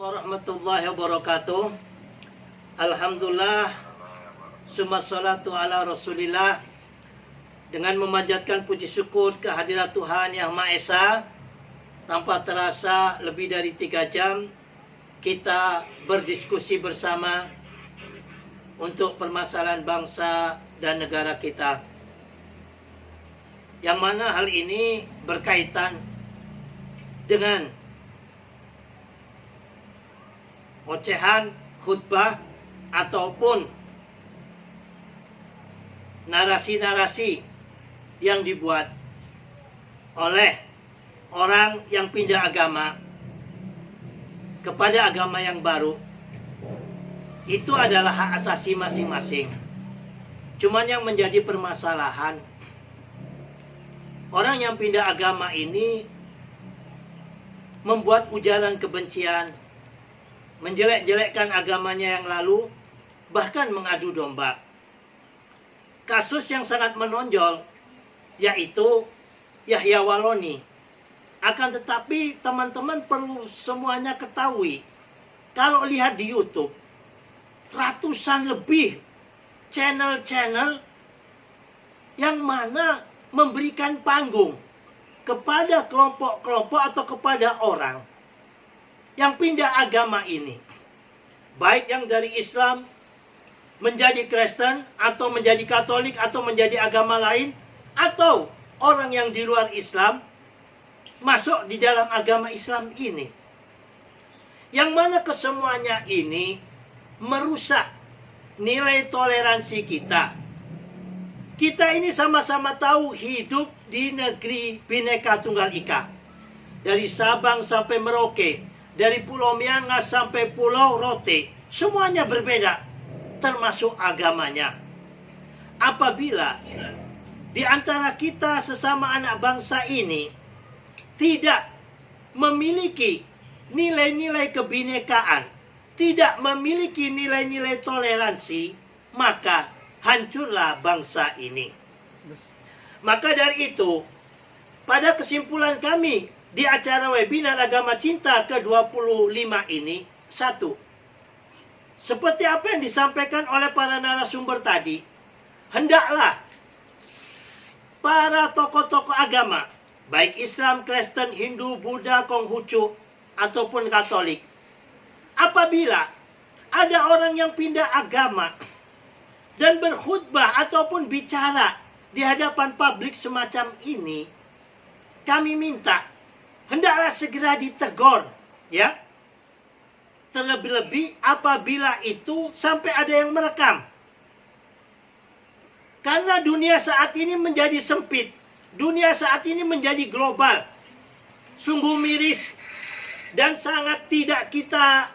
Warahmatullahi wabarakatuh. Alhamdulillah, summa salatu ala rasulillah. Dengan memanjatkan puji syukur kehadirat Tuhan Yang Maha Esa, tanpa terasa lebih dari 3 jam kita berdiskusi bersama untuk permasalahan bangsa dan negara kita, yang mana hal ini berkaitan dengan ocehan, khutbah, ataupun narasi-narasi yang dibuat oleh orang yang pindah agama kepada agama yang baru. Itu adalah hak asasi masing-masing. Cuman yang menjadi permasalahan, orang yang pindah agama ini membuat ujaran kebencian, menjelek-jelekkan agamanya yang lalu, bahkan mengadu domba. Kasus yang sangat menonjol yaitu Yahya Waloni. Akan tetapi teman-teman perlu semuanya ketahui, kalau lihat di YouTube, ratusan lebih channel-channel yang mana memberikan panggung kepada kelompok-kelompok atau kepada orang yang pindah agama ini, baik yang dari Islam menjadi Kristen, atau menjadi Katolik, atau menjadi agama lain, atau orang yang di luar Islam masuk di dalam agama Islam ini, yang mana kesemuanya ini merusak nilai toleransi kita. Kita ini sama-sama tahu hidup di negeri Bhinneka Tunggal Ika, dari Sabang sampai Merauke, dari Pulau Miangas sampai Pulau Rote, semuanya berbeda, termasuk agamanya. Apabila di antara kita sesama anak bangsa ini tidak memiliki nilai-nilai kebinekaan, tidak memiliki nilai-nilai toleransi, maka hancurlah bangsa ini. Maka dari itu, pada kesimpulan kami di acara webinar Agama Cinta ke-25 ini, 1. Seperti apa yang disampaikan oleh para narasumber tadi, hendaklah para tokoh-tokoh agama, baik Islam, Kristen, Hindu, Buddha, Konghucu, ataupun Katolik, apabila ada orang yang pindah agama dan berkhutbah ataupun bicara di hadapan publik semacam ini, kami minta hendaklah segera ditegur, ya. Terlebih-lebih apabila itu sampai ada yang merekam. Karena dunia saat ini menjadi sempit, dunia saat ini menjadi global, sungguh miris dan sangat tidak kita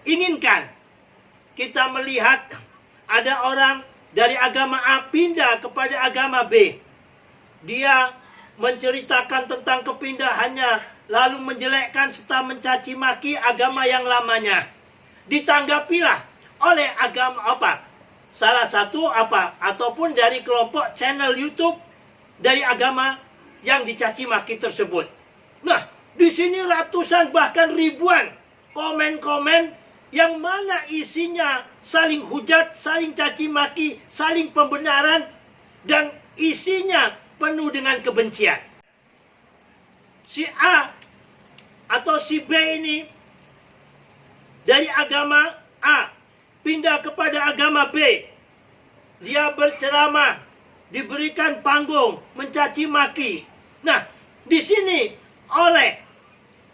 inginkan. Kita melihat ada orang dari agama A pindah kepada agama B. Dia menceritakan tentang kepindahannya, lalu menjelekkan serta mencaci maki agama yang lamanya. Ditanggapilah oleh agama salah satu ataupun dari kelompok channel YouTube dari agama yang dicaci maki tersebut. Nah, di sini ratusan bahkan ribuan komen-komen yang mana isinya saling hujat, saling caci maki, saling pembenaran, dan isinya penuh dengan kebencian. Si A atau si B ini dari agama A pindah kepada agama B. Dia berceramah, diberikan panggung, mencaci maki. Nah, di sini oleh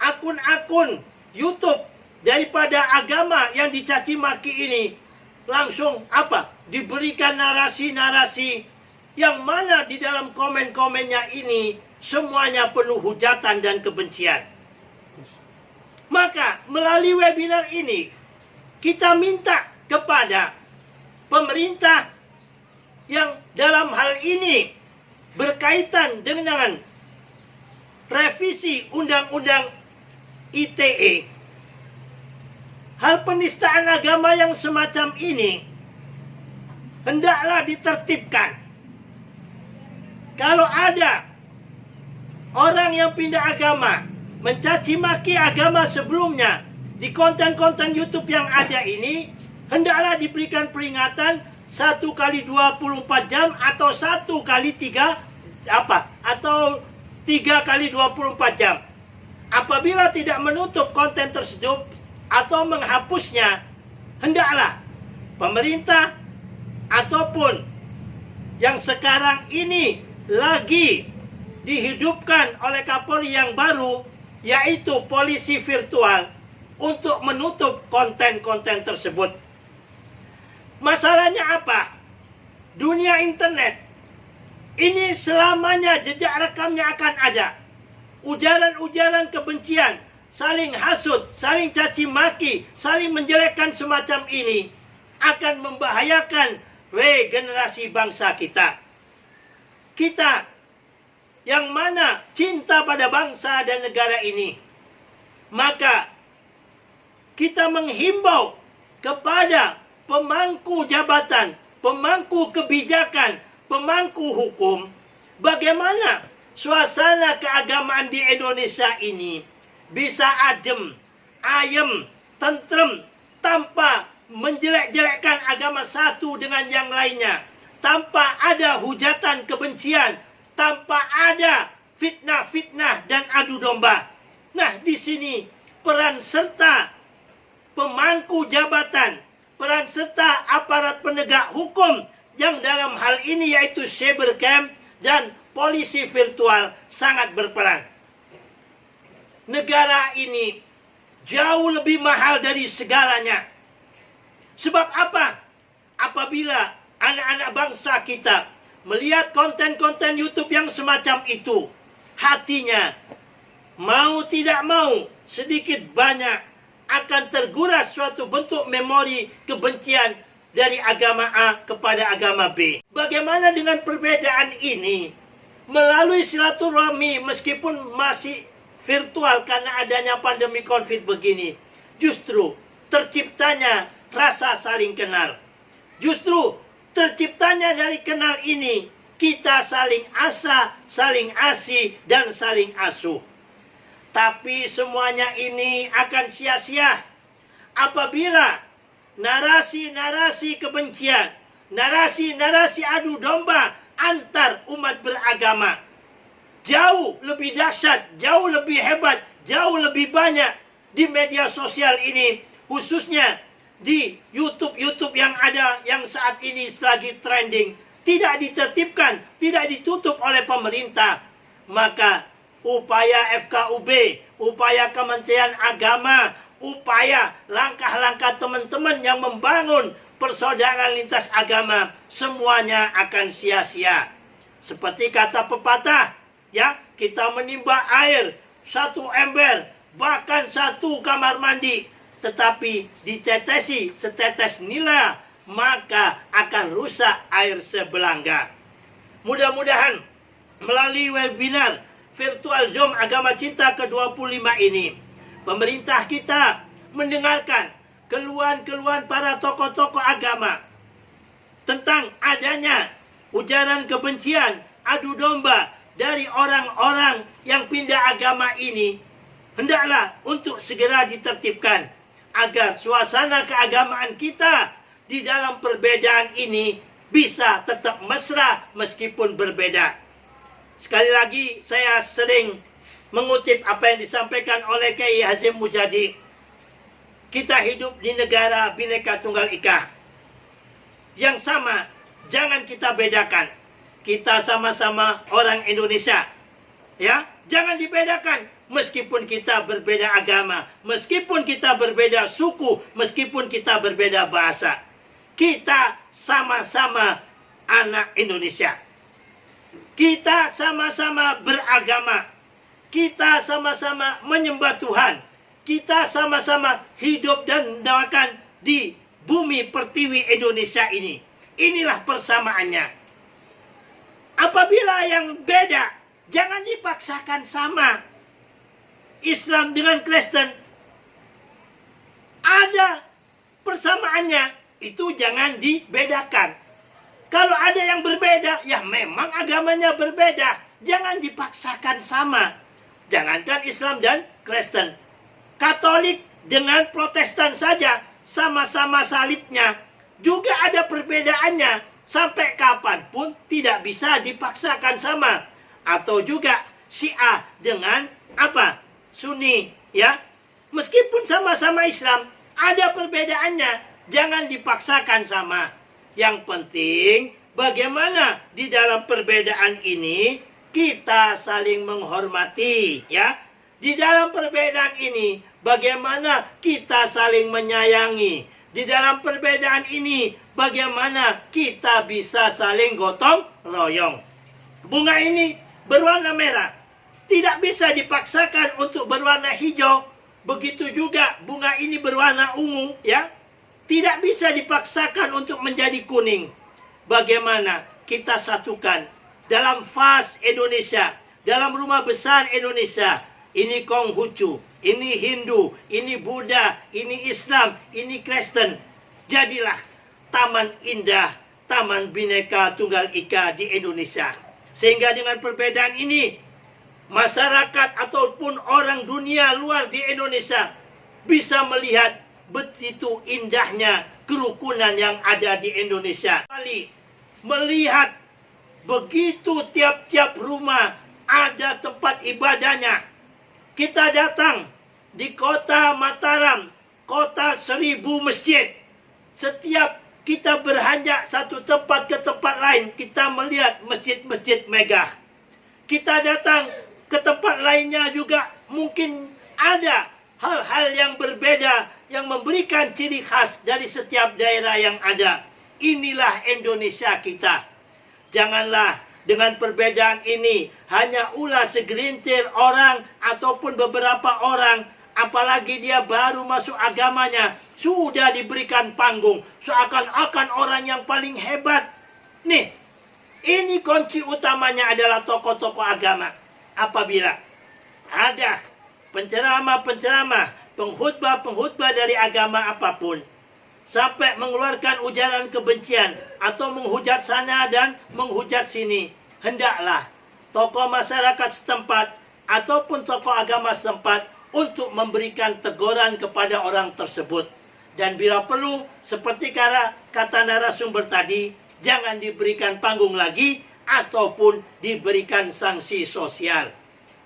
akun-akun YouTube daripada agama yang dicaci maki ini langsung diberikan narasi-narasi yang mana di dalam komen-komennya ini semuanya penuh hujatan dan kebencian. Maka melalui webinar ini kita minta kepada pemerintah yang dalam hal ini berkaitan dengan revisi Undang-Undang ITE, hal penistaan agama yang semacam ini hendaklah ditertibkan. Kalau ada orang yang pindah agama, mencaci maki agama sebelumnya, di konten-konten YouTube yang ada ini, hendaklah diberikan peringatan 1 kali 24 jam atau 1 kali 3 atau 3 kali 24 jam. Apabila tidak menutup konten tersebut atau menghapusnya, hendaklah pemerintah ataupun yang sekarang ini lagi dihidupkan oleh Kapolri yang baru, yaitu polisi virtual, untuk menutup konten-konten tersebut. Masalahnya apa? Dunia internet ini selamanya jejak rekamnya akan ada. Ujaran-ujaran kebencian, saling hasut, saling caci maki, saling menjelekkan semacam ini akan membahayakan regenerasi bangsa kita. Kita yang mana cinta pada bangsa dan negara ini, maka kita menghimbau kepada pemangku jabatan, pemangku kebijakan, pemangku hukum, bagaimana suasana keagamaan di Indonesia ini bisa adem, ayem, tentrem, tanpa menjelek-jelekkan agama satu dengan yang lainnya, tanpa ada hujatan kebencian, tanpa ada fitnah-fitnah dan adu domba. Nah, di sini peran serta pemangku jabatan, peran serta aparat penegak hukum yang dalam hal ini yaitu cybercam dan polisi virtual sangat berperan. Negara ini jauh lebih mahal dari segalanya. Sebab apa? Apabila anak-anak bangsa kita melihat konten-konten YouTube yang semacam itu, hatinya mau tidak mau, sedikit banyak akan terguras suatu bentuk memori kebencian dari agama A kepada agama B. Bagaimana dengan perbedaan ini? Melalui silaturahmi meskipun masih virtual karena adanya pandemi COVID begini, justru terciptanya rasa saling kenal. Justru terciptanya dari kenal ini, kita saling asa, saling asih, dan saling asuh. Tapi semuanya ini akan sia-sia apabila narasi-narasi kebencian, narasi-narasi adu domba antar umat beragama jauh lebih dahsyat, jauh lebih hebat, jauh lebih banyak di media sosial ini, khususnya di YouTube yang ada, yang saat ini lagi trending, tidak ditertibkan, tidak ditutup oleh pemerintah. Maka upaya FKUB, upaya Kementerian Agama, upaya langkah-langkah teman-teman yang membangun persaudaraan lintas agama, semuanya akan sia-sia. Seperti kata pepatah, ya, kita menimba air satu ember, bahkan satu kamar mandi, tetapi ditetesi setetes nila, maka akan rusak air sebelangga. Mudah-mudahan melalui webinar virtual Zoom Agama Cinta ke-25 ini, pemerintah kita mendengarkan keluhan-keluhan para tokoh-tokoh agama tentang adanya ujaran kebencian, adu domba dari orang-orang yang pindah agama ini. Hendaklah untuk segera ditertibkan agar suasana keagamaan kita di dalam perbedaan ini bisa tetap mesra meskipun berbeda. Sekali lagi saya sering mengutip apa yang disampaikan oleh Kiai Hasyim Mujadi. Kita hidup di negara Bhinneka Tunggal Ika. Yang sama, jangan kita bedakan. Kita sama-sama orang Indonesia. Ya, jangan dibedakan. Meskipun kita berbeda agama, meskipun kita berbeda suku, meskipun kita berbeda bahasa, kita sama-sama anak Indonesia. Kita sama-sama beragama. Kita sama-sama menyembah Tuhan. Kita sama-sama hidup dan mendoakan di bumi pertiwi Indonesia ini. Inilah persamaannya. Apabila yang beda, jangan dipaksakan sama. Islam dengan Kristen ada persamaannya, itu jangan dibedakan. Kalau ada yang berbeda, ya memang agamanya berbeda, jangan dipaksakan sama. Jangankan Islam dan Kristen, Katolik dengan Protestan saja, sama-sama salibnya, juga ada perbedaannya. Sampai kapanpun tidak bisa dipaksakan sama. Atau juga Syiah dengan apa? Sunni, ya. Meskipun sama-sama Islam, ada perbedaannya. Jangan dipaksakan sama. Yang penting, bagaimana di dalam perbedaan ini kita saling menghormati, ya. Di dalam perbedaan ini, bagaimana kita saling menyayangi. Di dalam perbedaan ini, bagaimana kita bisa saling gotong royong. Bunga ini berwarna merah, tidak bisa dipaksakan untuk berwarna hijau. Begitu juga bunga ini berwarna ungu, ya. Tidak bisa dipaksakan untuk menjadi kuning. Bagaimana kita satukan dalam vas Indonesia, dalam rumah besar Indonesia. Ini Konghucu, ini Hindu, ini Buddha, ini Islam, ini Kristen. Jadilah taman indah, taman Bhinneka Tunggal Ika di Indonesia. Sehingga dengan perbedaan ini, masyarakat ataupun orang dunia luar di Indonesia bisa melihat begitu indahnya kerukunan yang ada di Indonesia. Melihat begitu tiap-tiap rumah ada tempat ibadahnya. Kita datang di kota Mataram, kota 1000 masjid. Setiap kita berhanjak satu tempat ke tempat lain, kita melihat masjid-masjid megah. Kita datang ke tempat lainnya juga mungkin ada hal-hal yang berbeda yang memberikan ciri khas dari setiap daerah yang ada. Inilah Indonesia kita. Janganlah dengan perbedaan ini hanya ulah segelintir orang ataupun beberapa orang, apalagi dia baru masuk agamanya, sudah diberikan panggung seakan-akan orang yang paling hebat. Nih, ini kunci utamanya adalah tokoh-tokoh agama. Apabila ada penceramah-penceramah, pengkhutbah-pengkhutbah dari agama apapun, sampai mengeluarkan ujaran kebencian atau menghujat sana dan menghujat sini, hendaklah tokoh masyarakat setempat ataupun tokoh agama setempat untuk memberikan teguran kepada orang tersebut. Dan bila perlu, seperti kata narasumber tadi, jangan diberikan panggung lagi ataupun diberikan sanksi sosial.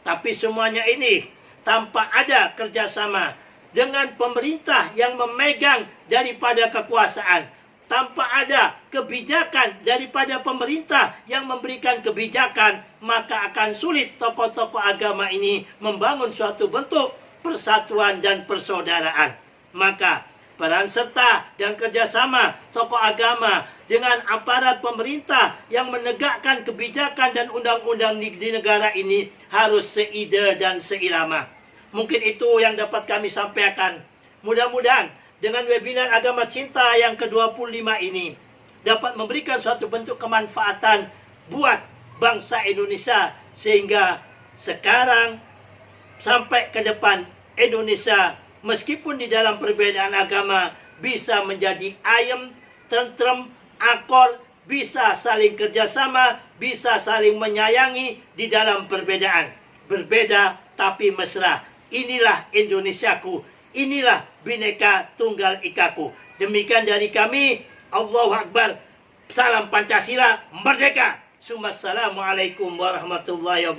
Tapi semuanya ini tanpa ada kerjasama dengan pemerintah yang memegang daripada kekuasaan, tanpa ada kebijakan daripada pemerintah yang memberikan kebijakan, maka akan sulit tokoh-tokoh agama ini membangun suatu bentuk persatuan dan persaudaraan. Maka peran serta dan kerjasama tokoh agama dengan aparat pemerintah yang menegakkan kebijakan dan undang-undang di negara ini harus seide dan seirama. Mungkin itu yang dapat kami sampaikan. Mudah-mudahan dengan webinar Agama Cinta yang ke-25 ini dapat memberikan suatu bentuk kemanfaatan buat bangsa Indonesia, sehingga sekarang sampai ke depan Indonesia meskipun di dalam perbedaan agama bisa menjadi ayem, tentrem, akor, bisa saling kerjasama, bisa saling menyayangi di dalam perbedaan. Berbeda tapi mesra. Inilah Indonesiaku, inilah Bhinneka Tunggal Ikaku. Demikian dari kami. Allahu Akbar. Salam Pancasila, merdeka. Assalamualaikum warahmatullahi wabarakatuh.